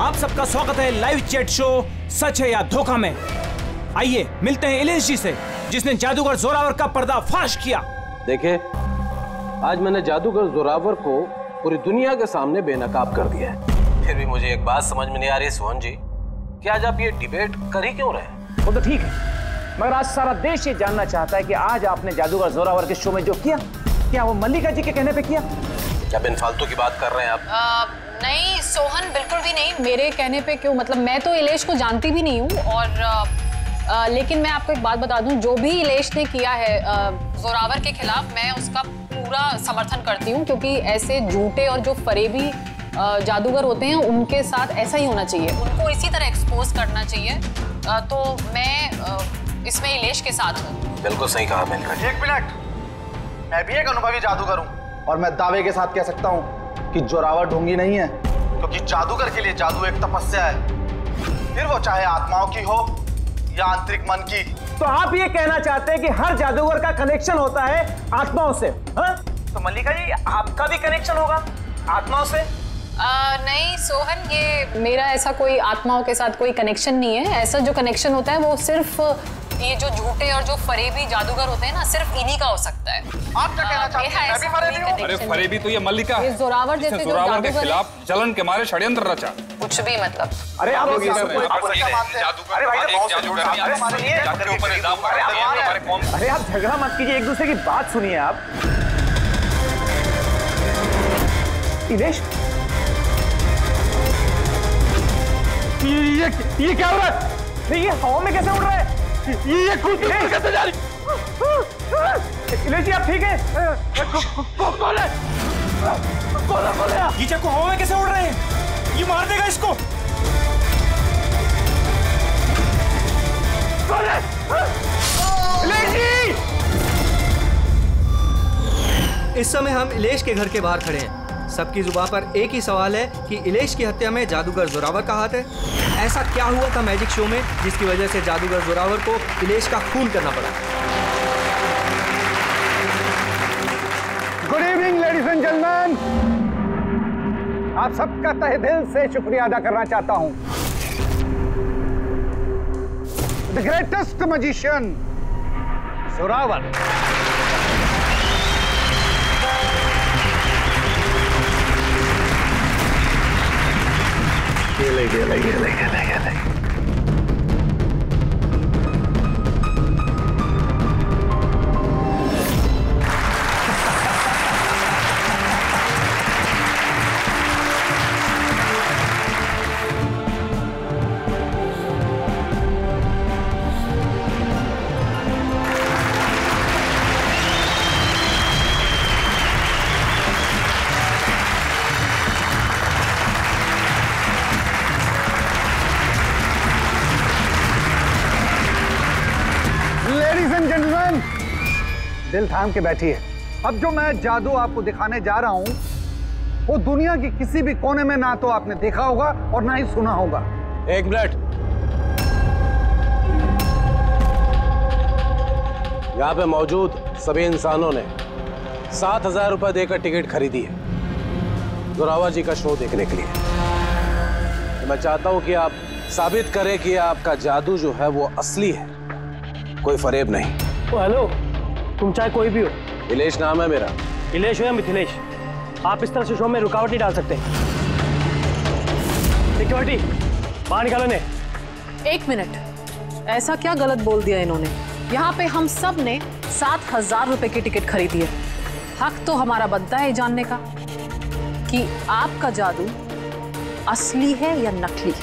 आप सबका स्वागत है लाइव चैट शो सच है या धोखा में। आइए मिलते हैं इलेश जी से, जिसने जादूगर जोरावर का पर्दाफाश किया। देखिए, आज मैंने जादूगर जोरावर को पूरी दुनिया के सामने बेनकाब कर दिया है। फिर भी मुझे एक बात समझ में नहीं आ रही सोहन जी, कि आज आप ये डिबेट कर ही क्यों रहे? वो तो ठीक है, मगर आज सारा देश ये जानना चाहता है कि आज आपने जादूगर जोरावर के शो में जो किया, क्या वो मल्लिका जी के कहने पे किया? क्या बिन फालतू की बात कर रहे हैं आप? नहीं सोहन, बिल्कुल भी नहीं। मेरे कहने पे क्यों, मतलब मैं तो इलेश को जानती भी नहीं हूँ, और लेकिन मैं आपको एक बात बता दूं, जो भी इलेश ने किया है जोरावर के खिलाफ, मैं उसका पूरा समर्थन करती हूँ, क्योंकि ऐसे झूठे और जो फरेबी जादूगर होते हैं उनके साथ ऐसा ही होना चाहिए, उनको इसी तरह एक्सपोज करना चाहिए। तो मैं इसमें इलेश के साथ हूँ। बिल्कुल सही कहा मिलकर। एक मिनट, मैं भी एक अनुभवी जादूगर हूँ और मैं दावे के साथ कह सकता हूँ कि जोरावर ढोंगी नहीं है, क्योंकि जादूगर के लिए जादू एक तपस्या है, फिर वो चाहे आत्माओं की हो या आंतरिक मन की। तो आप ये कहना चाहते हैं कि हर जादूगर का कनेक्शन होता है आत्माओं से? हाँ? तो मल्लिका जी, आपका भी कनेक्शन होगा आत्माओं से? नहीं सोहन, ये मेरा ऐसा कोई आत्माओं के साथ कोई कनेक्शन नहीं है। ऐसा जो कनेक्शन होता है वो सिर्फ ये जो झूठे और जो फरेबी जादूगर होते हैं ना, सिर्फ इन्हीं का हो सकता है। आप क्या कहना चाहते हैं? मैं भी फरेबी हूं? अरे फरेबी तो ये मल्लिका है, जोरावर जैसे जो जोरावर के जादूगर खिलाफ जलन के मारे षड्यंत्र रचा। कुछ भी मतलब। अरे आप लोग अरे आप झगड़ा मत कीजिए, एक दूसरे की बात सुनिए। आप इलेश, ये क्या हो रहा है? ये हवा में कैसे उड़ रहा है? ये कूद कैसे जा रही? इलेश जी आप ठीक है? कौन है? कौन है? ये चाकू हवा में कैसे उड़ रहे हैं? ये मार देगा इसको। कौन है? इलेश जी! इस समय हम इलेश के घर के बाहर खड़े हैं। सबकी जुबान पर एक ही सवाल है कि इलेश की हत्या में जादूगर जोरावर का हाथ है। ऐसा क्या हुआ था मैजिक शो में जिसकी वजह से जादूगर जोरावर को इलेश का खून करना पड़ा? Good evening ladies and gentleman, आप सबका तहे दिल से शुक्रिया अदा करना चाहता हूं। द ग्रेटेस्ट मैजिशियन जोरावर गेले। दिल थाम के बैठिए। अब जो मैं जादू आपको दिखाने जा रहा हूं, वो दुनिया की किसी भी कोने में ना तो आपने देखा होगा और ना ही सुना होगा। एक मिनट, यहाँ पे मौजूद सभी इंसानों ने 7,000 रुपए देकर टिकट खरीदी है जोरावर जी का शो देखने के लिए। तो मैं चाहता हूं कि आप साबित करें कि आपका जादू जो है वो असली है, कोई फरेब नहीं। हेलो, तुम चाहे कोई भी हो। इलेश नाम है मेरा। इलेश हो या मिथिलेश, आप इस तरह से शो में रुकावट नहीं डाल सकते। सिक्योरिटी बाहर निकालो ने। एक मिनट, ऐसा क्या गलत बोल दिया इन्होंने? यहाँ पे हम सब ने 7,000 रुपए की टिकट खरीदी है। हक तो हमारा बनता है जानने का कि आपका जादू असली है या नकली।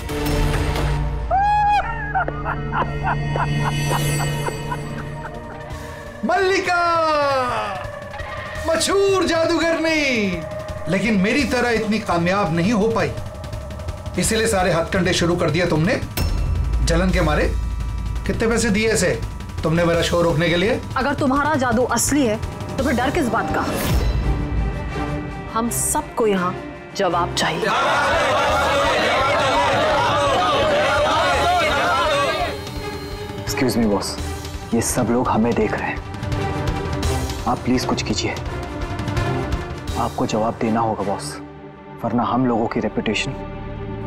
मल्लिका मशहूर जादूगरनी, लेकिन मेरी तरह इतनी कामयाब नहीं हो पाई, इसीलिए सारे हथकंडे शुरू कर दिया तुमने जलन के मारे। कितने पैसे दिए इसे तुमने मेरा शो रोकने के लिए? अगर तुम्हारा जादू असली है तो फिर डर किस बात का? हम सबको यहाँ जवाब चाहिए। एक्सक्यूज मी बॉस, ये सब लोग हमें देख रहे हैं, आप प्लीज कुछ कीजिए। आपको जवाब देना होगा बॉस, वरना हम लोगों की रेपुटेशन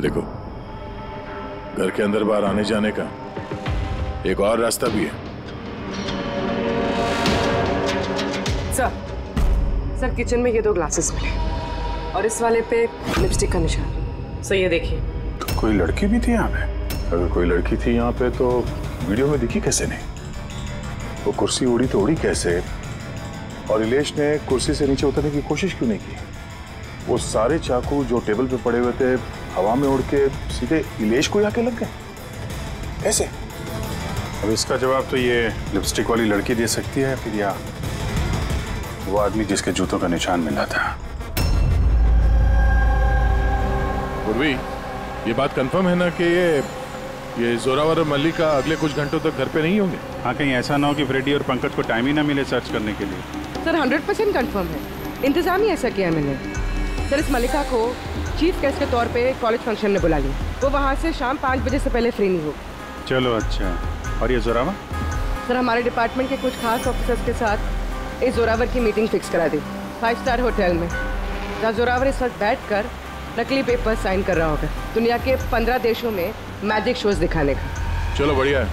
ये देखो, घर के अंदर बाहर आने जाने का एक और रास्ता भी है। सर किचन में ये 2 ग्लासेस मिले और इस वाले पे लिपस्टिक का निशान। सर ये देखिए। तो कोई लड़की भी थी यहाँ पे? अगर कोई लड़की थी यहाँ पे तो वीडियो में दिखी कैसे नहीं? वो कुर्सी उड़ी तो उड़ी कैसे? और इलेश ने कुर्सी से नीचे उतरने की कोशिश क्यों नहीं की? वो सारे चाकू जो टेबल पे पड़े हुए थे हवा में उड़ के सीधे इलेश को आके लग गए कैसे? अब इसका जवाब तो ये लिपस्टिक वाली लड़की दे सकती है, फिर या वो आदमी जिसके जूतों का निशान मिला था। पूर्वी, ये बात कंफर्म है ना कि ये जोरावर और मल्लिका अगले कुछ घंटों तक घर पे नहीं होंगे? हाँ, कहीं ऐसा ना हो कि फ्रेडी और पंकज को टाइम ही ना मिले सर्च करने के लिए। सर 100% कंफर्म है, इंतजाम ही ऐसा किया मैंने। सर इस मल्लिका को चीफ गेस्ट के तौर पे कॉलेज फंक्शन में बुला लिया, वो वहाँ से शाम 5 बजे से पहले फ्री नहीं हो। चलो अच्छा। और ये जोरावर? सर हमारे डिपार्टमेंट के कुछ खास ऑफिसर्स के साथ इस जोरावर की मीटिंग फिक्स करा दी 5 स्टार होटल में, जहाँ जोरावर इस वक्त बैठ कर नकली पेपर साइन कर रहा होगा दुनिया के 15 देशों में मैजिक शोज दिखाने का। चलो बढ़िया है,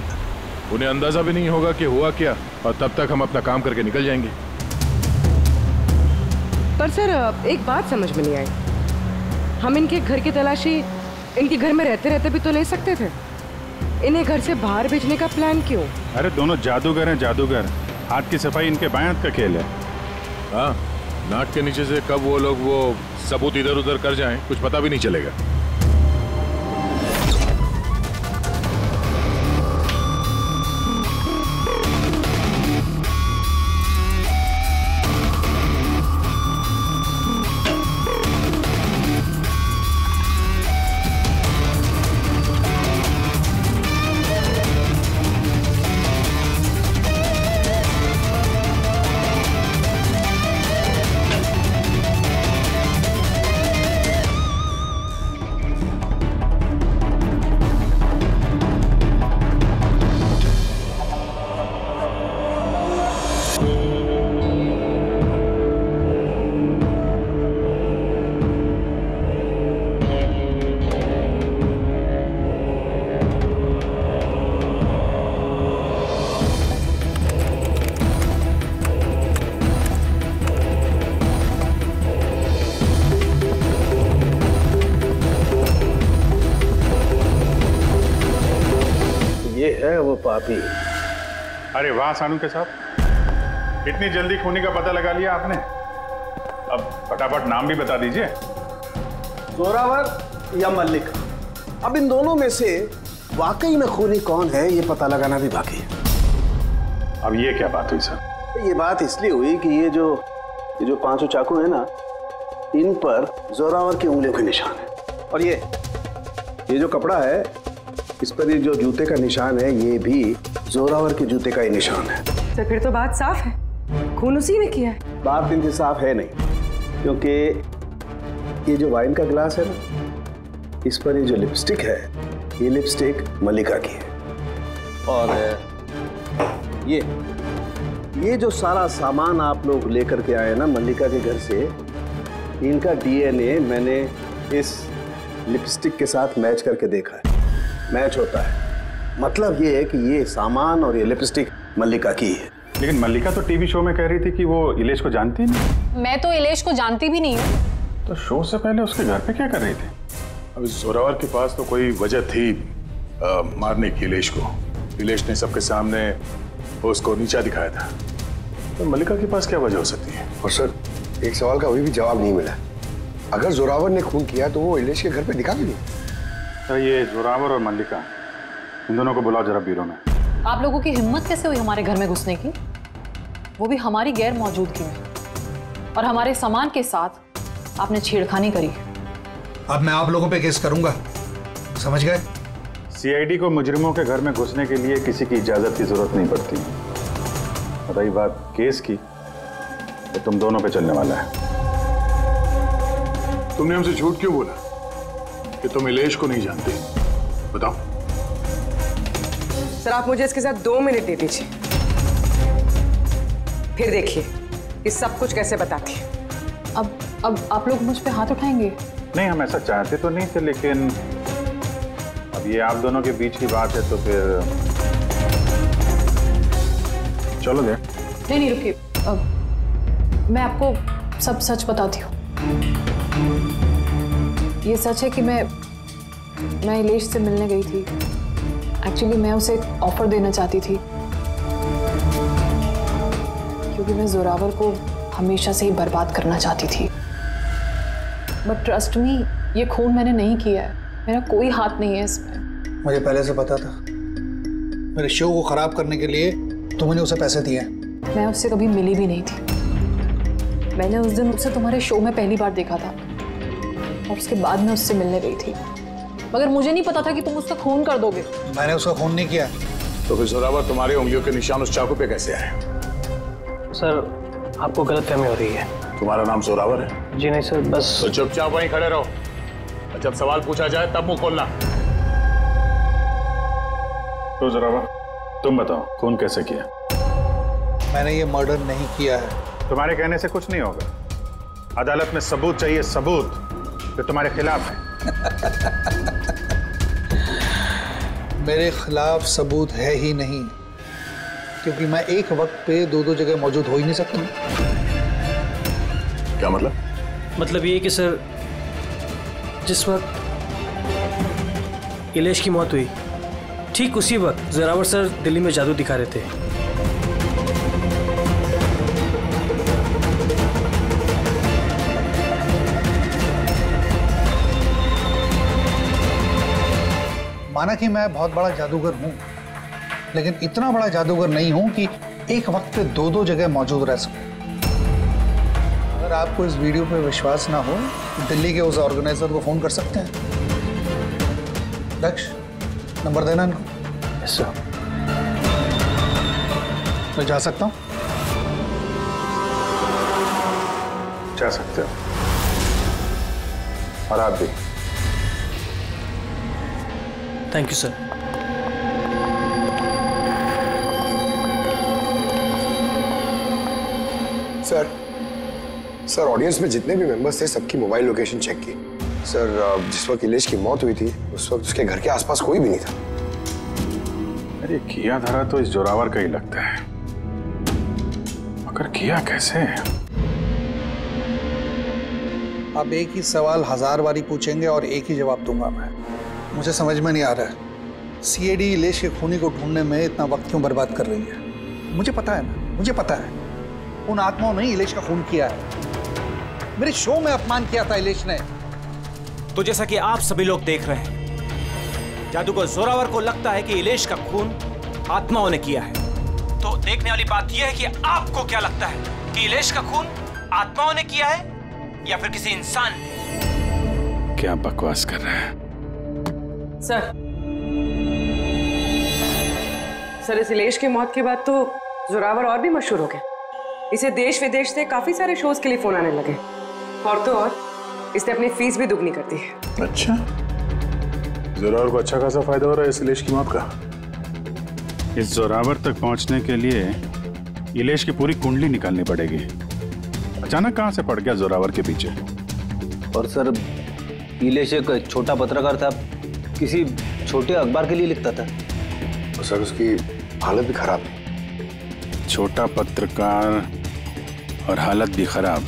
उन्हें अंदाजा भी नहीं होगा कि हुआ क्या, और तब तक हम अपना काम करके निकल जाएंगे। पर सर एक बात समझ में नहीं आई, हम इनके घर की तलाशी इनके घर में रहते रहते भी तो ले सकते थे, इन्हें घर से बाहर भेजने का प्लान क्यों? अरे दोनों जादूगर हैं, जादूगर। हाथ की सफाई इनके बाएं हाथ का खेल है। हाँ, नाक के नीचे से कब वो लोग वो सबूत इधर उधर कर जाएं कुछ पता भी नहीं चलेगा। वो पापी। अरे वाह सानू के साहब, इतनी जल्दी खूनी का पता लगा लिया आपने। अब फटाफट नाम भी बता दीजिए। जोरावर या मल्लिका, अब इन दोनों में से वाकई में खूनी कौन है ये पता लगाना भी बाकी है। अब ये क्या बात हुई सर? ये बात इसलिए हुई कि ये जो 5 चाकू है ना, इन पर जोरावर की उंगलियों के निशान है, और ये जो कपड़ा है इस पर ये जो जूते का निशान है ये भी जोरावर के जूते का ही निशान है। तो फिर तो बात साफ है, खून उसी ने किया है। बात इनकी साफ है नहीं, क्योंकि ये जो वाइन का ग्लास है ना, इस पर ये जो लिपस्टिक है ये लिपस्टिक मल्लिका की है, और ये जो सारा सामान आप लोग लेकर के आए ना मल्लिका के घर से, इनका डीएनए मैंने इस लिपस्टिक के साथ मैच करके देखा है, मैच होता है। मतलब ये है कि ये सामान और ये लिपस्टिक मल्लिका की है। लेकिन मल्लिका तो टीवी शो में कह रही थी कि वो इलेश को जानती नहीं। मैं तो इलेश को जानती भी नहीं हूँ। तो शो से पहले उसके घर पे क्या कर रही थी? अब जोरावर के पास तो कोई वजह थी मारने की इलेश को। इलेश ने सबके सामने उसको नीचा दिखाया था, तो मल्लिका के पास क्या वजह हो सकती है? और सर एक सवाल का अभी भी जवाब नहीं मिला, अगर जोरावर ने खून किया तो वो इलेश के घर पे दिखा भी नहीं। तो ये जोरावर और मल्लिका, इन दोनों को बुलाओ जरा ब्यूरो में। आप लोगों की हिम्मत कैसे हुई हमारे घर में घुसने की, वो भी हमारी गैर मौजूदगी में, और हमारे सामान के साथ आपने छेड़खानी करी। अब मैं आप लोगों पे केस करूंगा, समझ गए? सीआईडी को मुजरिमों के घर में घुसने के लिए किसी की इजाजत की जरूरत नहीं पड़ती। रही बात केस की, तो तुम दोनों पे चलने वाला है। तुमने हमसे झूठ क्यों बोला कि तुम इलेश को नहीं जानते? बताओ। सर आप मुझे इसके साथ 2 मिनट दे दीजिए, फिर देखिए ये सब कुछ कैसे बताती है। अब आप लोग मुझ पे हाथ उठाएंगे? नहीं, हम ऐसा चाहते तो नहीं थे, लेकिन अब ये आप दोनों के बीच की बात है तो फिर चलो दे। नहीं रुकिए, मैं आपको सब सच बताती हूँ। ये सच है कि मैं इलेश से मिलने गई थी। एक्चुअली मैं उसे एक ऑफर देना चाहती थी, क्योंकि मैं जोरावर को हमेशा से ही बर्बाद करना चाहती थी। बट ट्रस्ट मी, ये खून मैंने नहीं किया है, मेरा कोई हाथ नहीं है इसमें। मुझे पहले से पता था। मेरे शो को खराब करने के लिए तुमने उसे पैसे दिए। मैं उससे कभी मिली भी नहीं थी। मैंने उस दिन उसे तुम्हारे शो में पहली बार देखा था और उसके बाद मैं उससे मिलने गई थी, मगर मुझे नहीं पता था कि तुम उसका खून कर दोगे। मैंने उसका खून नहीं किया। तो फिर जोरावर तुम्हारे उंगलियों के निशान उस चाकू पे कैसे आए? सर आपको गलतफहमी हो रही है। तुम्हारा नाम जोरावर है? जी नहीं सर, बस। तो चुपचाप वहीं खड़े रहो, जब सवाल पूछा जाए तब मुंह खोलना। तो जोरावर तुम बताओ, खून कैसे किया? मैंने ये मर्डर नहीं किया है। तुम्हारे कहने से कुछ नहीं होगा। अदालत में सबूत चाहिए, सबूत जो तुम्हारे खिलाफ है। मेरे खिलाफ सबूत है ही नहीं, क्योंकि मैं एक वक्त पे दो जगह मौजूद हो ही नहीं सकता। क्या मतलब? मतलब ये कि सर, जिस वक्त इलेश की मौत हुई ठीक उसी वक्त जोरावर सर दिल्ली में जादू दिखा रहे थे। माना कि मैं बहुत बड़ा जादूगर हूं, लेकिन इतना बड़ा जादूगर नहीं हूं कि एक वक्त पे दो जगह मौजूद रह सकूं। अगर आपको इस वीडियो पे विश्वास ना हो तो दिल्ली के उस ऑर्गेनाइजर को फोन कर सकते हैं। दक्ष, नंबर देना इनको। Yes sir. मैं जा सकता हूं? जा सकते हो, और आप भी। Thank you sir. Sir audience में जितने भी मेंबर्स थे सबकी मोबाइल लोकेशन चेक की। सर जिस वक्त इलेश की मौत हुई थी उस वक्त उसके घर के आसपास कोई भी नहीं था। अरे किया धरा तो इस जोरावर का ही लगता है, मगर किया कैसे? आप एक ही सवाल 1000 बारी पूछेंगे और एक ही जवाब दूंगा मैं। मुझे समझ में नहीं आ रहा है सीआईडी इलेश के खूनी को ढूंढने में इतना वक्त क्यों बर्बाद कर रही है। मुझे पता है ना, मुझे पता है उन आत्माओं ने इलेश का खून किया है। मेरे शो में अपमान किया था इलेश ने। तो जैसा कि आप सभी लोग देख रहे हैं, जादूगर जोरावर को लगता है कि इलेश का खून आत्माओं ने किया है। तो देखने वाली बात यह है कि आपको क्या लगता है कि इलेश का खून आत्माओं ने किया है या फिर किसी इंसान ने? क्या बकवास कर रहा है सर इस इलेश की मौत के बाद तो जोरावर और भी मशहूर हो गए। इसे देश विदेश से काफी सारे शोज के लिए फोन आने लगे, और तो और इसने अपनी फीस भी दुगनी कर दी है। अच्छा, जोरावर को अच्छा खासा फायदा हो रहा है इस इलेश की मौत का। इस जोरावर तक पहुंचने के लिए इलेश की पूरी कुंडली निकालनी पड़ेगी। अचानक कहां से पड़ गया जोरावर के पीछे? और सर इलेश एक छोटा पत्रकार था, किसी छोटे अखबार के लिए लिखता था। और सर उसकी हालत भी खराब है। छोटा पत्रकार और हालत भी खराब।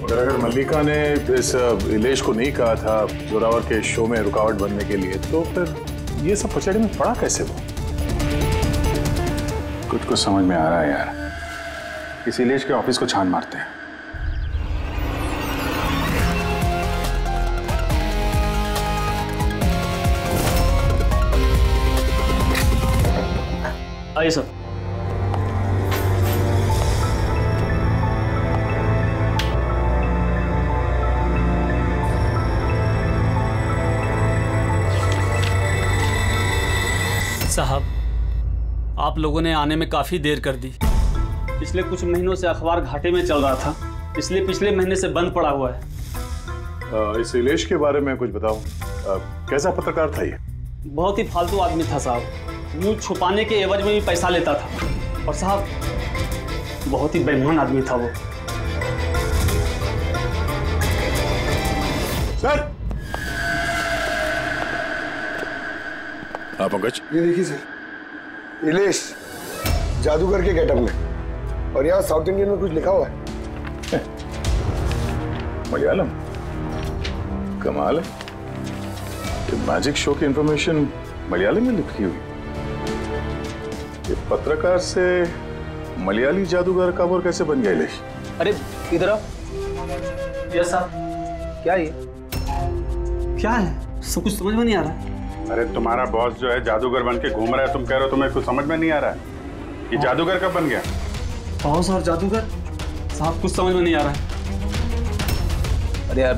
अगर मल्लिका ने इस इलेश को नहीं कहा था जोरावर के शो में रुकावट बनने के लिए, तो फिर ये सब पचड़ी में पड़ा कैसे वो? कुछ समझ में आ रहा है यार। इस इलेश के ऑफिस को छान मारते हैं। आइए सर। साहब, आप लोगों ने आने में काफ़ी देर कर दी। पिछले कुछ महीनों से अखबार घाटे में चल रहा था, इसलिए पिछले महीने से बंद पड़ा हुआ है। इस इलेश के बारे में कुछ बताओ। कैसा पत्रकार था ये? बहुत ही फालतू आदमी था साहब, न्यूज छुपाने के एवज में भी पैसा लेता था। और साहब बहुत ही बेईमान आदमी था वो। सर हाँ पंकज, ये देखिए सर, इलेश जादूगर के गेटअप में, और यहाँ साउथ इंडियन में कुछ लिखा हुआ है। मलयालम, कमाल है। ये मैजिक शो की इंफॉर्मेशन मलयालम में लिखी हुई। ये पत्रकार से मलयाली जादूगर का वो कैसे बन गया इलेश? अरे इधर आओ। Yes sir. क्या ये क्या है? सब कुछ समझ में नहीं आ रहा है। अरे तुम्हारा बॉस जो है जादूगर बन के घूम रहा है, तुम कह रहे हो तुम्हें कुछ समझ में नहीं आ रहा है। ये जादूगर कब बन गया? बॉस और जादूगर साहब कुछ समझ में नहीं आ रहा है। अरे यार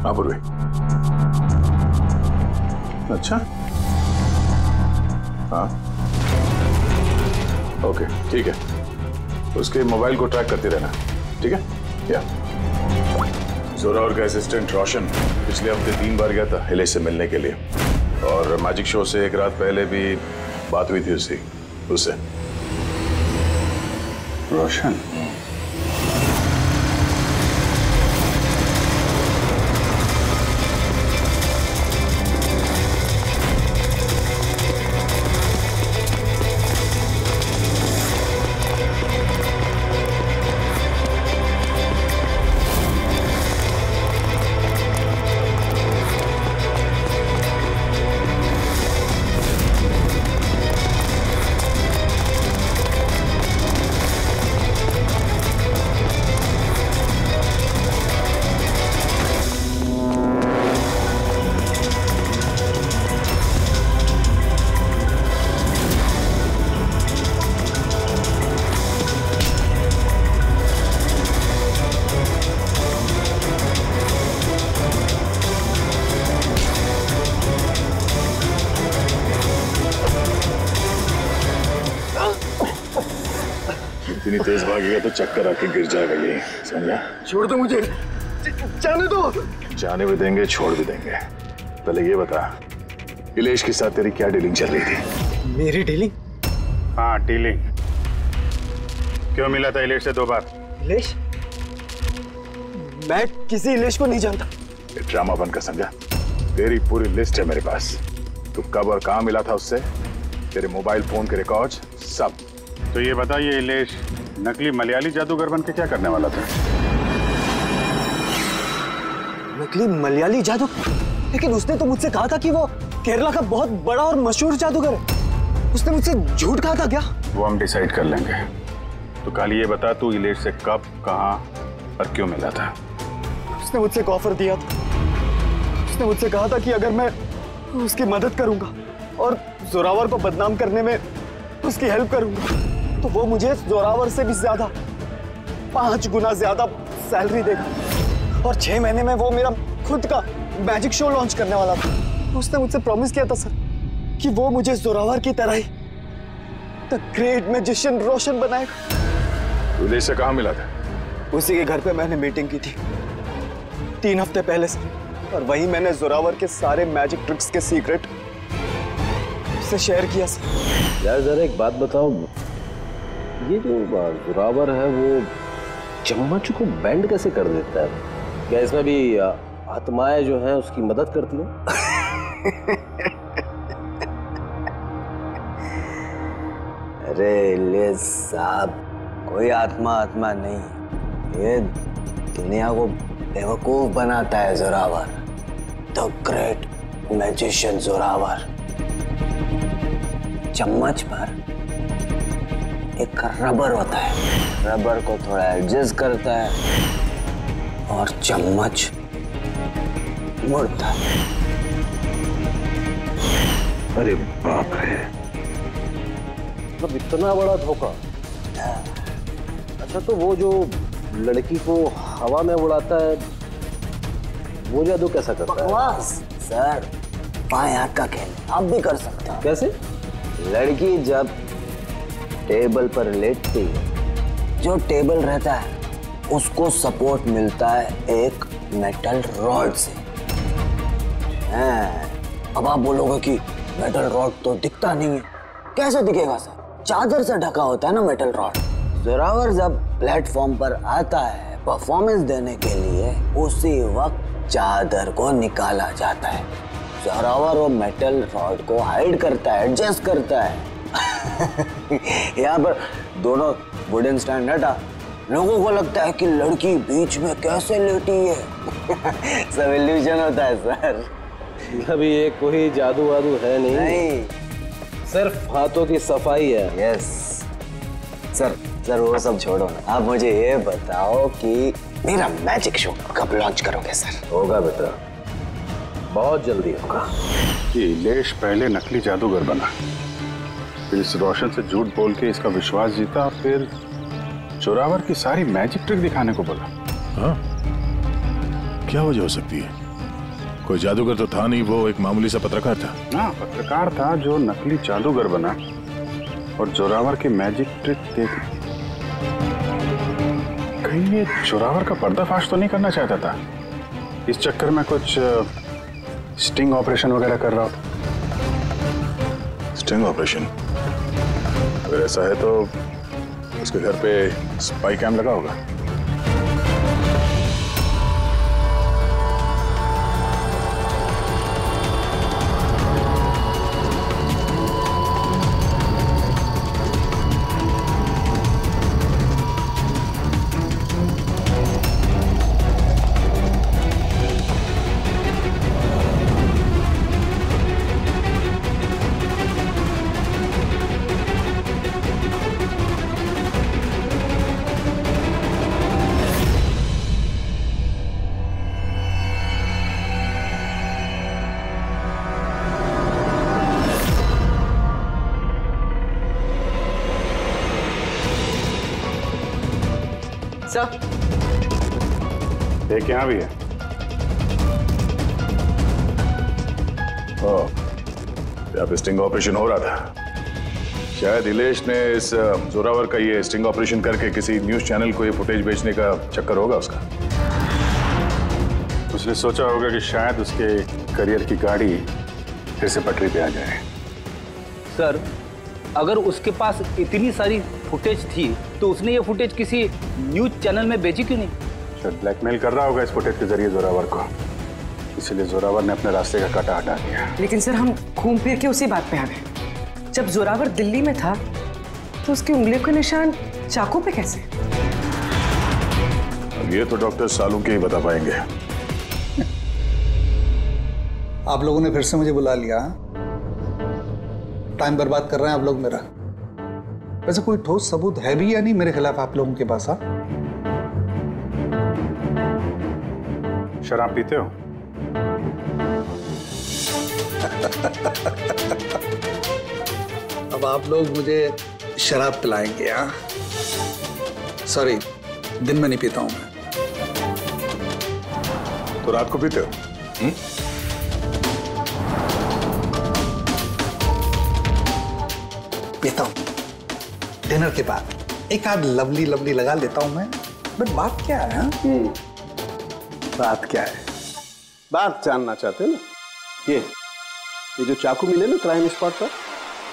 हाँ पूर्वी। अच्छा हाँ ओके ठीक है, उसके मोबाइल को ट्रैक करते रहना, ठीक है? या जोरावर का असिस्टेंट रोशन पिछले हफ्ते 3 बार गया था इलेश से मिलने के लिए, और मैजिक शो से 1 रात पहले भी बात हुई थी उससे। रोशन? इतनी तेज भागेगा तो चक्कर आके गिर जाएगा, ये समझा? छोड़ दो मुझे, जाने दो। जाने भी देंगे, छोड़ भी देंगे। पहले ये बता, इलेश के साथ तेरी क्या डीलिंग चल रही थी? मेरी डीलिंग? हाँ डीलिंग। क्यों मिला था इलेश से 2 बार? इलेश? मैं किसी इलेश को नहीं जानता। ये ड्रामा बंद कर, समझा? तेरी पूरी लिस्ट है मेरे पास। तू कब और कहाँ मिला था उससे, तेरे मोबाइल फोन के रिकॉर्ड्स सब। तो ये बता, ये इलेश नकली मलयाली जादूगर बन के क्या करने वाला था? नकली मलयाली जादू? लेकिन उसने तो मुझसे कहा था कि वो केरला का बहुत बड़ा और मशहूर जादूगर है। उसने मुझसे झूठ कहा था क्या? वो हम डिसाइड कर लेंगे। तो कल ये बता, तू इलेश से कब, कहाँ और क्यों मिला था? उसने मुझसे एक ऑफर दिया था। उसने मुझसे कहा था कि अगर मैं उसकी मदद करूंगा और जोरावर को बदनाम करने में उसकी हेल्प करूंगा तो वो मुझे जोरावर से भी ज्यादा 5 गुना ज्यादा सैलरी देगा, और 6 महीने में वो मेरा खुद का मैजिक शो लॉन्च करने वाला था। उसने मुझसे प्रॉमिस किया था सर कि वो मुझे जोरावर की तरह ही द ग्रेट मैजिशियन रोशन बनाएगा। इलेश से कहाँ मिला था? उसी के घर पे मैंने मीटिंग की थी 3 हफ्ते पहले सर, और वहीं मैंने जोरावर के सारे मैजिक ट्रिक्स के सीक्रेट उससे शेयर किया सर। यार जरा एक बात बताओ, ये जो जोरावर है वो चम्मच को बेंड कैसे कर देता है? क्या इसमें भी आत्माएं जो हैं उसकी मदद करती हैं? अरे इलेश साहब, कोई आत्मा नहीं, ये दुनिया को बेवकूफ बनाता है Zorawar, the great magician Zorawar. चम्मच पर एक रबर होता है, रबर को थोड़ा एडजस्ट करता है और चम्मच मुड़ता है। अरे बाप रे, मतलब इतना बड़ा धोखा। अच्छा तो वो जो लड़की को हवा में उड़ाता है वो जादू कैसा करता है? बकवास सर, बाएं हाथ का खेल आप भी कर सकते हो। कैसे? लड़की जब टेबल पर लेटती है, जो टेबल रहता है उसको सपोर्ट मिलता है एक मेटल रॉड से। अब आप बोलोगे कि मेटल रॉड तो दिखता नहीं है, कैसे दिखेगा सर? चादर से ढका होता है ना मेटल रॉड। जोरावर जब प्लेटफॉर्म पर आता है परफॉर्मेंस देने के लिए उसी वक्त चादर को निकाला जाता है। जोरावर वो मेटल रॉड को हाइड करता है, एडजस्ट करता है। यहाँ पर दोनों वुडन स्टैंड हटा, लोगों को लगता है कि लड़की बीच में कैसे लेटी है। सब इल्यूजन होता है सर। अभी ये कोई जादू वादू है नहीं, सिर्फ हाथों की सफाई है। यस सर, सर वो सब छोड़ो ना, आप मुझे ये बताओ कि मेरा मैजिक शो कब लॉन्च करोगे सर? होगा बेटा, बहुत जल्दी होगा। ये इलेश पहले नकली जादूगर बना, फिर इस रोशन से झूठ बोल के इसका विश्वास जीता, फिर जोरावर की सारी मैजिक ट्रिक दिखाने को बोला। हाँ? क्या वजह हो सकती है? कोई जादूगर तो था नहीं, वो एक मामूली सा पत्रकार था। हाँ, पत्रकार था जो नकली जादूगर बना और जोरावर की मैजिक ट्रिक देख। कहीं ये जोरावर का पर्दाफाश तो नहीं करना चाहता था? इस चक्कर में कुछ स्टिंग ऑपरेशन वगैरह कर रहा था। Sting operation? अगर ऐसा है तो उसके घर पे स्पाई कैम लगा होगा। सर, एक यहाँ भी है। यहाँ पे स्टिंग ऑपरेशन हो रहा था। शायद इलेश ने इस जोरावर का ये स्टिंग ऑपरेशन करके किसी न्यूज चैनल को ये फुटेज बेचने का चक्कर होगा उसका। उसने सोचा होगा कि शायद उसके करियर की गाड़ी फिर से पटरी पे आ जाए। सर, अगर उसके पास इतनी सारी फुटेज थी तो उसने ये फुटेज किसी न्यूज चैनल में बेची क्यों नहीं? शायद ब्लैकमेल कर रहा होगा इस फुटेज के जरिए जोरावर को, इसलिए जोरावर ने अपने रास्ते का कांटा हटा दिया। लेकिन सर, हम घूम फिर के उसी बात पे आ गए। जब जोरावर दिल्ली में था तो उसकी उंगलियों के निशान चाकू पे कैसे? अब ये तो डॉक्टर सालू के ही बता पाएंगे। आप लोगों ने फिर से मुझे बुला लिया। टाइम बर्बाद कर रहे हैं आप लोग मेरा। वैसे कोई ठोस सबूत है भी या नहीं मेरे खिलाफ आप लोगों के पास? शराब पीते हो? अब आप लोग मुझे शराब पिलाएंगे? हाँ, सॉरी, दिन में नहीं पीता हूं मैं। तो रात को पीते हो? पीता हूं डिनर के बाद, एक आध लवली लवली लगा लेता हूं मैं। बट बात क्या है? बात क्या है? बात जानना चाहते हो ना? ये जो चाकू मिले ना क्राइम स्पॉट पर,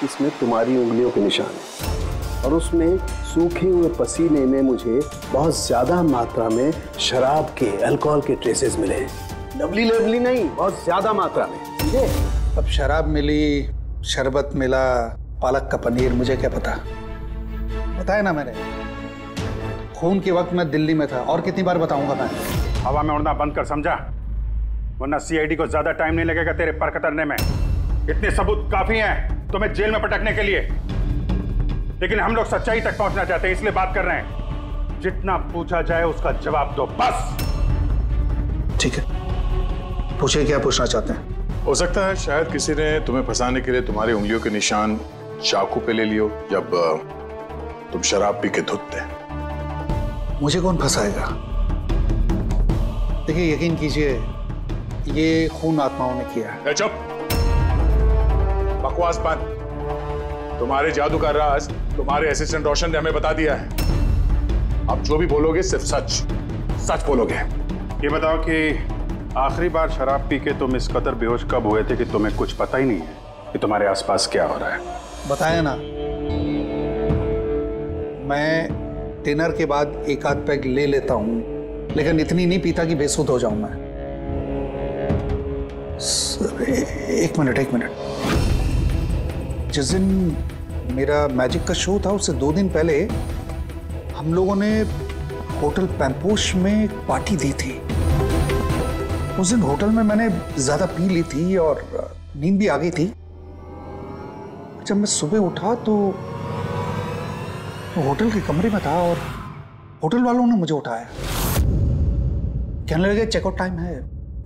इसमें तुम्हारी उंगलियों के निशान है और उसमें सूखे हुए पसीने में मुझे बहुत ज्यादा मात्रा में शराब के, अल्कोहल के ट्रेसेस मिले हैं। लवली लवली नहीं, बहुत ज्यादा मात्रा में, समझे? अब शराब मिली, शरबत मिला, पालक का पनीर, मुझे क्या पता? बताया ना मैंने, खून के वक्त मैं दिल्ली में था। और कितनी बार बताऊंगा मैं? हवा में उड़ना बंद कर, समझा? वरना सीआईडी को ज्यादा टाइम नहीं लगेगा तेरे पर कतरने में। इतने सबूत काफी हैं तुम्हें जेल में पटकने के लिए, लेकिन हम लोग सच्चाई तक पहुंचना चाहते हैं, इसलिए बात कर रहे हैं। जितना पूछा जाए उसका जवाब दो, बस। ठीक है, पूछिए क्या पूछना चाहते हैं। हो सकता है शायद किसी ने तुम्हें फंसाने के लिए तुम्हारी उंगलियों के निशान चाकू पे ले लियो जब तुम शराब पी के धुतते। मुझे कौन फंसाएगा? देखिए, यकीन कीजिए, ये खून आत्माओं ने किया है। चुप, बकवास बंद। तुम्हारे जादू का राज तुम्हारे असिस्टेंट रोशन ने हमें बता दिया है। अब जो भी बोलोगे सिर्फ सच सच बोलोगे। ये बताओ कि आखिरी बार शराब पी के तुम इस कदर बेहोश कब हुए थे कि तुम्हें कुछ पता ही नहीं है कि तुम्हारे आसपास क्या हो रहा है? बताया ना, मैं डिनर के बाद एक आध पैग ले लेता हूँ, लेकिन इतनी नहीं पीता कि बेसुध हो जाऊं मैं। सर एक मिनट। जिस दिन मेरा मैजिक का शो था उससे 2 दिन पहले हम लोगों ने होटल पैम्पोश में एक पार्टी दी थी। उस दिन होटल में मैंने ज्यादा पी ली थी और नींद भी आ गई थी। जब मैं सुबह उठा तो होटल के कमरे में था और होटल वालों ने मुझे उठाया। कहने लगे चेकआउट टाइम है,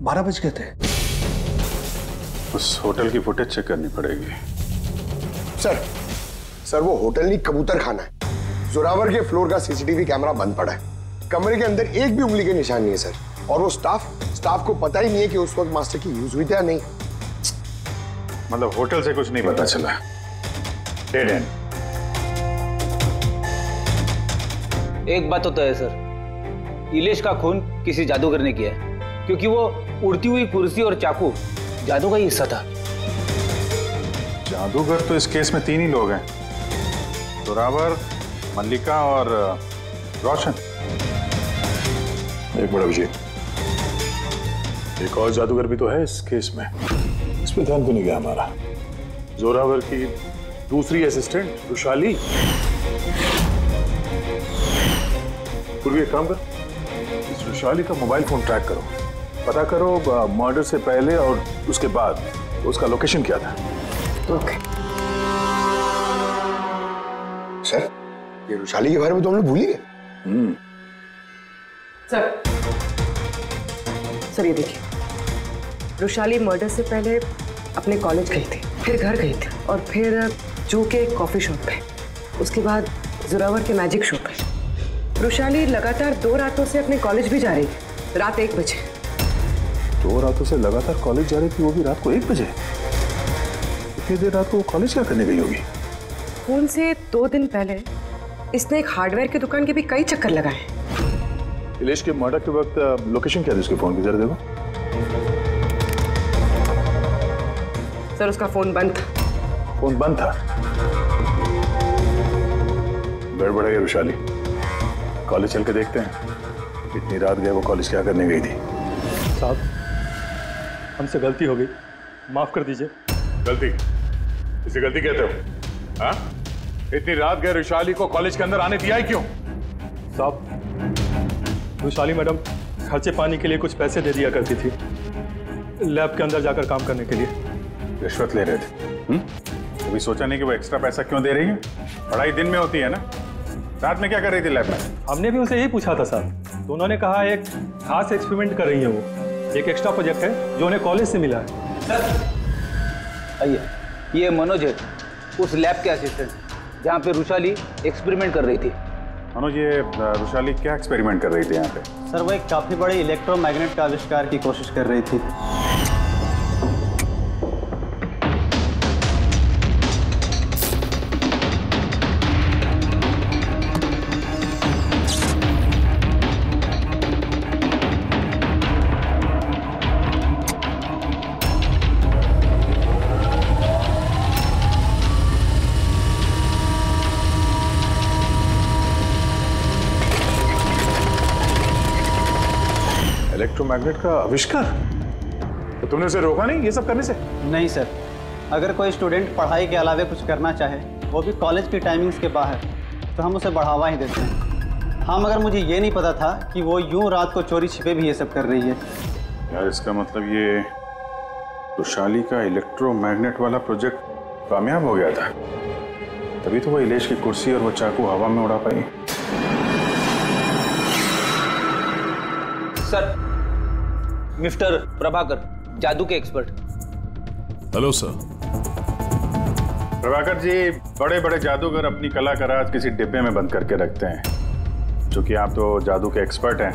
12 बज गए थे। उस होटल की फुटेज चेक करनी पड़ेगी। सर वो होटल नहीं, कबूतर खाना है। जोरावर के फ्लोर का सीसीटीवी कैमरा बंद पड़ा है। कमरे के अंदर एक भी उंगली के निशान नहीं है सर। और वो स्टाफ को पता ही नहीं है कि उस वक्त मास्टर की यूज हुई थी या नहीं। मतलब होटल से कुछ नहीं पता चला। Dead and. एक बात तो तय है सर, इलेश का खून किसी जादूगर ने किया है, क्योंकि वो उड़ती हुई कुर्सी और चाकू जादू का ही हिस्सा था। जादूगर तो इस केस में 3 ही लोग हैं, जोरावर, मल्लिका और रोशन। एक बड़ा विजय, एक और जादूगर भी तो है इस केस में। इस पे ध्यान क्यों नहीं गया हमारा? जोरावर की दूसरी असिस्टेंट रुशाली। पूर्वी एक काम कर, इस रुशाली का मोबाइल फोन ट्रैक करो, पता करो मर्डर से पहले और उसके बाद उसका लोकेशन क्या था। ओके सर, ये रुशाली के बारे में तो हम लोग भूल ही गए। सर ये देखिए, रुशाली मर्डर से पहले अपने कॉलेज गई थी, फिर घर गई थी और फिर जू के कॉफी शॉप पे, उसके बाद जोरावर के मैजिक शो पे। रुशाली लगातार 2 रातों से अपने कॉलेज भी जा रही थी, रात 1 बजे। 2 रातों से लगातार कॉलेज जा रही थी, वो भी रात को 1 बजे? इतनी देर रात को वो कॉलेज क्या करने गई होगी? खून से 2 दिन पहले इसने एक हार्डवेयर की दुकान के भी कई चक्कर लगाए। इलेश के मर्डर के वक्त लोकेशन क्या थी उसके फोन की, जरा देखो। सर उसका फोन बंद था। फोन बंद था? गड़बड़ है रुशाली, कॉलेज चल के देखते हैं। इतनी रात गए वो कॉलेज क्या करने गई थी? साहब हमसे गलती हो गई, माफ कर दीजिए। गलती? इसे गलती कहते हो? हाँ? इतनी रात गए रुशाली को कॉलेज के अंदर आने दिया ही क्यों? साहब रुशाली मैडम खर्चे पानी के लिए कुछ पैसे दे दिया करती थी, लैब के अंदर जाकर काम करने के लिए। रिश्वत ले रहे थे? कभी सोचा नहीं कि वो एक्स्ट्रा पैसा क्यों दे रही है? पढ़ाई दिन में होती है ना, रात में क्या कर रही थी लैब में? हमने भी उनसे यही पूछा था साहब, तो उन्होंने कहा एक खास एक्सपेरिमेंट कर रही है, वो एक एक्स्ट्रा प्रोजेक्ट है जो उन्हें कॉलेज से मिला है। आइए, ये मनोज है, उस लैब के असिस्टेंट जहाँ पे रुशाली एक्सपेरिमेंट कर रही थी। मनोज, ये रुशाली क्या एक्सपेरिमेंट कर रही थी यहाँ पे? सर वो एक काफी बड़ी इलेक्ट्रोमैग्नेट का आविष्कार की कोशिश कर रही थी। इलेक्ट्रोमैग्नेट का आविष्कार? तो तुमने उसे रोका नहीं ये सब करने से? नहीं सर, अगर कोई स्टूडेंट पढ़ाई के अलावा कुछ करना चाहे, वो भी कॉलेज की टाइमिंग्स के बाहर, तो हम उसे बढ़ावा ही देते हैं। हाँ, मगर मुझे ये नहीं पता था कि वो यूं रात को चोरी छिपे भी ये सब कर रही है। यार इसका मतलब ये रुशाली का इलेक्ट्रोमैग्नेट वाला प्रोजेक्ट कामयाब हो गया था, तभी तो वो इलेश की कुर्सी और वो चाकू हवा में उड़ा पाई। सर, मिस्टर प्रभाकर, जादू के expert. Hello sir. Prabhakar ji, बड़े बड़े जादूगर अपनी कला का राज किसी डिब्बे में बंद करके रखते हैं। चूंकि आप तो जादू के एक्सपर्ट हैं,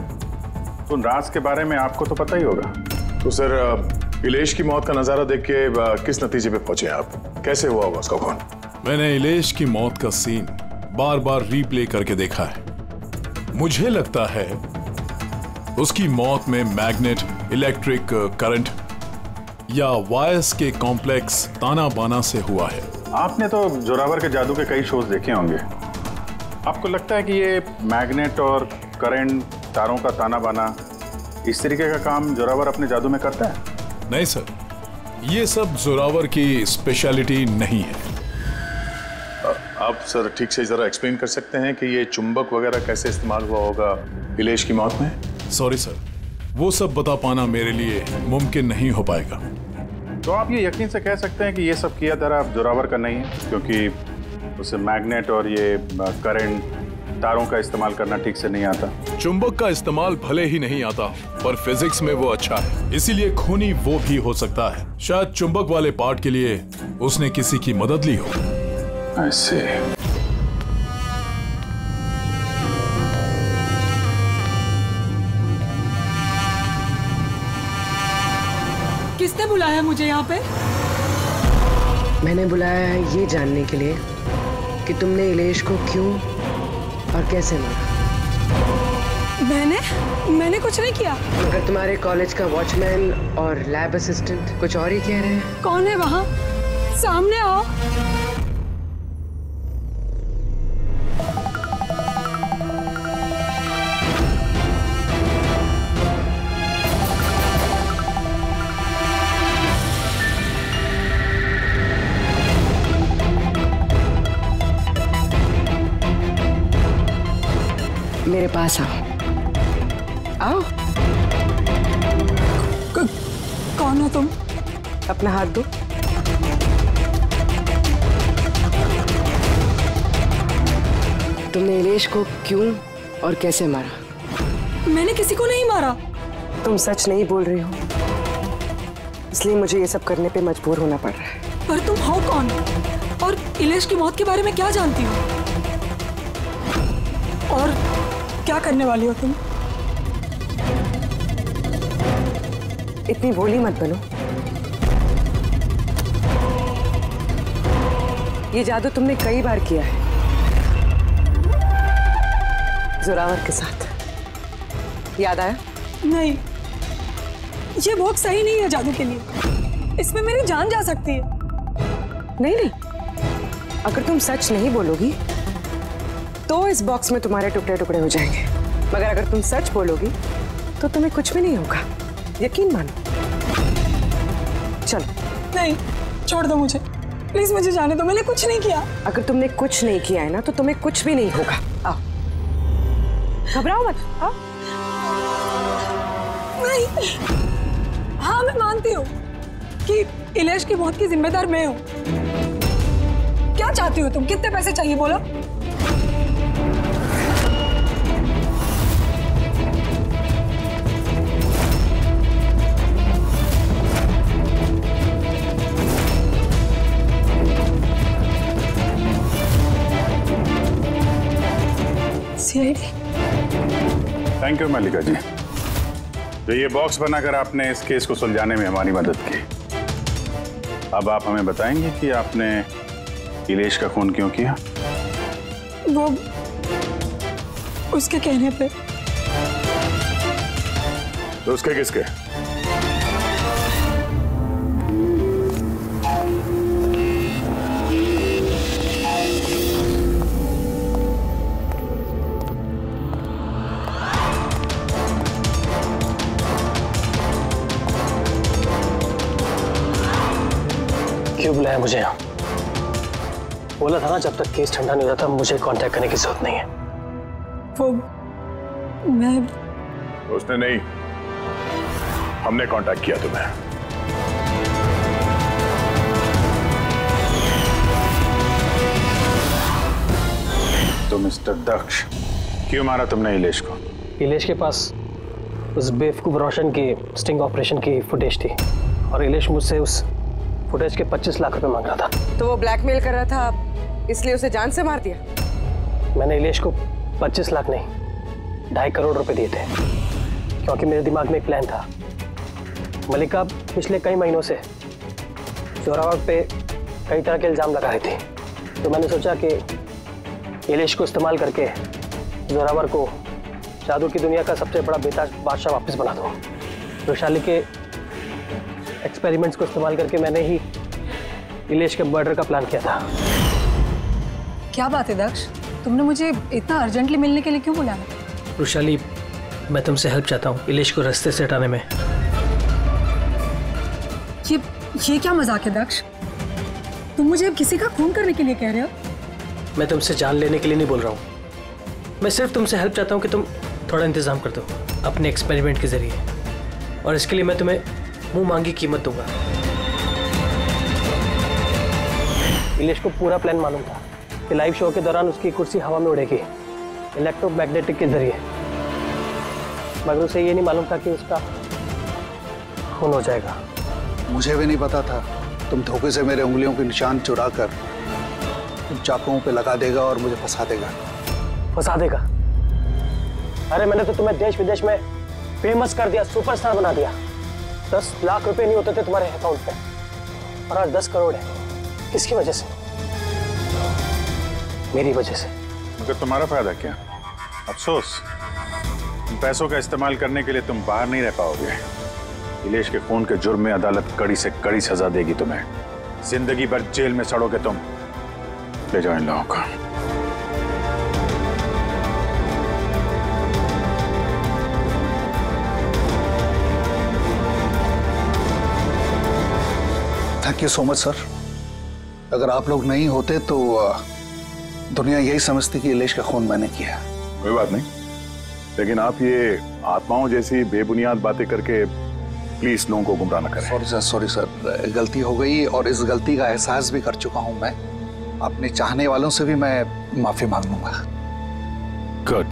तो उन राज के बारे में आपको तो पता ही होगा। तो सर, इलेश की मौत का नजारा देख के किस नतीजे पे पहुंचे आप? कैसे हुआ होगा उसका खून? मैंने इलेश की मौत का सीन बार बार रीप्ले करके देखा है। मुझे लगता है उसकी मौत में मैग्नेट, इलेक्ट्रिक करंट या वायर्स के कॉम्प्लेक्स ताना बाना से हुआ है। आपने तो जोरावर के जादू के कई शोज देखे होंगे। आपको लगता है कि ये मैग्नेट और करंट, तारों का ताना बाना, इस तरीके का काम जोरावर अपने जादू में करता है? नहीं सर, ये सब जोरावर की स्पेशलिटी नहीं है। आप सर ठीक से जरा एक्सप्लेन कर सकते हैं कि ये चुंबक वगैरह कैसे इस्तेमाल हुआ होगा इलेश की मौत में? सॉरी सर, वो सब बता पाना मेरे लिए मुमकिन नहीं हो पाएगा। तो आप ये यकीन से कह सकते हैं कि ये सब किया धरा जोरावर का नहीं है, क्योंकि उसे मैग्नेट और ये करंट तारों का इस्तेमाल करना ठीक से नहीं आता। चुंबक का इस्तेमाल भले ही नहीं आता, पर फिजिक्स में वो अच्छा है, इसीलिए खूनी वो भी हो सकता है। शायद चुंबक वाले पार्ट के लिए उसने किसी की मदद ली हो। ऐसे किसने बुलाया मुझे यहाँ पे? मैंने बुलाया है ये जानने के लिए कि तुमने इलेश को क्यों और कैसे मारा। मैंने कुछ नहीं किया। मगर तुम्हारे कॉलेज का वॉचमैन और लैब असिस्टेंट कुछ और ही कह रहे हैं। कौन है वहाँ? सामने आओ। मेरे पास आओ। आओ। कौन हो तुम? अपना हाथ दो। तुमने इलेश को क्यों और कैसे मारा? मैंने किसी को नहीं मारा। तुम सच नहीं बोल रही हो, इसलिए मुझे ये सब करने पे मजबूर होना पड़ रहा है। पर तुम हो कौन और इलेश की मौत के बारे में क्या जानती हो? और क्या करने वाली हो तुम? इतनी भोली मत बनो। ये जादू तुमने कई बार किया है जोरावर के साथ, याद आया? नहीं, ये बॉक्स सही नहीं है जादू के लिए। इसमें मेरी जान जा सकती है। नहीं नहीं, अगर तुम सच नहीं बोलोगी तो इस बॉक्स में तुम्हारे टुकड़े टुकड़े हो जाएंगे, मगर अगर तुम सच बोलोगी तो तुम्हें कुछ भी नहीं होगा, यकीन मानो। चलो। नहीं, छोड़ दो मुझे, प्लीज मुझे जाने दो, मैंने कुछ नहीं किया। अगर तुमने कुछ नहीं किया है ना तो तुम्हें कुछ भी नहीं होगा। आओ, घबराओ मत। आओ। नहीं, हाँ मैं मानती हूँ कि इलेश की मौत की जिम्मेदार मैं हूँ। क्या चाहती हो तुम? कितने पैसे चाहिए बोलो? थैंक यू मल्लिका जी, तो ये बॉक्स बनाकर आपने इस केस को सुलझाने में हमारी मदद की। अब आप हमें बताएंगे कि आपने इलेश का खून क्यों किया? वो उसके कहने पे। तो उसके किसके? क्यों बुलाया मुझे यहाँ? बोला था ना जब तक केस ठंडा नहीं हो जाता मुझे कांटेक्ट करने की जरूरत नहीं है। वो मैं उसने नहीं, हमने कांटेक्ट किया तुम्हें। तो मिस्टर दक्ष, क्यों मारा तुमने इलेश को? इलेश के पास उस बेवकूफ रोशन की स्टिंग ऑपरेशन की फुटेज थी और इलेश मुझसे उस फुटेज के 25 लाख रुपए मांग रहा था। तो वो ब्लैकमेल कर रहा था, इसलिए उसे जान से मार दिया? मैंने इलेश को 25 लाख नहीं 2.5 करोड़ रुपए दिए थे, क्योंकि मेरे दिमाग में एक प्लान था। मल्लिका पिछले कई महीनों से जोरावर पे कई तरह के इल्जाम लगा रही थी, तो मैंने सोचा कि इलेश को इस्तेमाल करके जोरावर को जादू की दुनिया का सबसे बड़ा बेताज बादशाह वापस बना दूं। वैशाली के एक्सपेरिमेंट्स को इस्तेमाल करके मैंने ही इलेश के मर्डर का प्लान किया था। क्या बात है दक्ष, तुमने मुझे इतना अर्जेंटली मिलने के लिए क्यों बुलाया? वैशाली, मैं तुमसे हेल्प चाहता हूँ इलेश को रास्ते से हटाने में। ये क्या मजाक है दक्ष? तुम मुझे अब किसी का खून करने के लिए कह रहे हो? मैं तुमसे जान लेने के लिए नहीं बोल रहा हूँ, मैं सिर्फ तुमसे हेल्प चाहता हूँ कि तुम थोड़ा इंतजाम कर दो अपने एक्सपेरिमेंट के जरिए, और इसके लिए मैं तुम्हें मुंह मांगी कीमत दूंगा। इलेश को पूरा प्लान मालूम था कि लाइव शो के दौरान उसकी कुर्सी हवा में उड़ेगी इलेक्ट्रोमैग्नेटिक के जरिए, मगर उसे ये नहीं मालूम था कि उसका खून हो जाएगा। मुझे भी नहीं पता था तुम धोखे से मेरे उंगलियों के निशान चुरा कर तुम चाकुओं पे लगा देगा और मुझे फंसा देगा। फंसा देगा? अरे मैंने तो तुम्हें देश विदेश में फेमस कर दिया, सुपरस्टार बना दिया। 10 लाख रुपए नहीं होते थे तुम्हारे अकाउंट पे, और आज 10 करोड़ है। किसकी वजह से? मेरी वजह से। मगर तुम्हारा फायदा क्या? अफसोस, पैसों का इस्तेमाल करने के लिए तुम बाहर नहीं रह पाओगे। इलेश के खून के जुर्म में अदालत कड़ी से कड़ी सजा देगी तुम्हें। जिंदगी भर जेल में सड़ोगे तुम। ले जाओ इन लोगों को। Thank you so much sir. अगर आप लोग नहीं होते तो दुनिया यही समझती कि इलेश का खून मैंने किया। कोई बात नहीं, लेकिन आप ये आत्माओं जैसी बेबुनियाद बातें करके प्लीज लोगों को गुमराह न करें। सॉरी सर, गलती हो गई और इस गलती का एहसास भी कर चुका हूं मैं। अपने चाहने वालों से भी मैं माफी मांग लूंगा। गुड।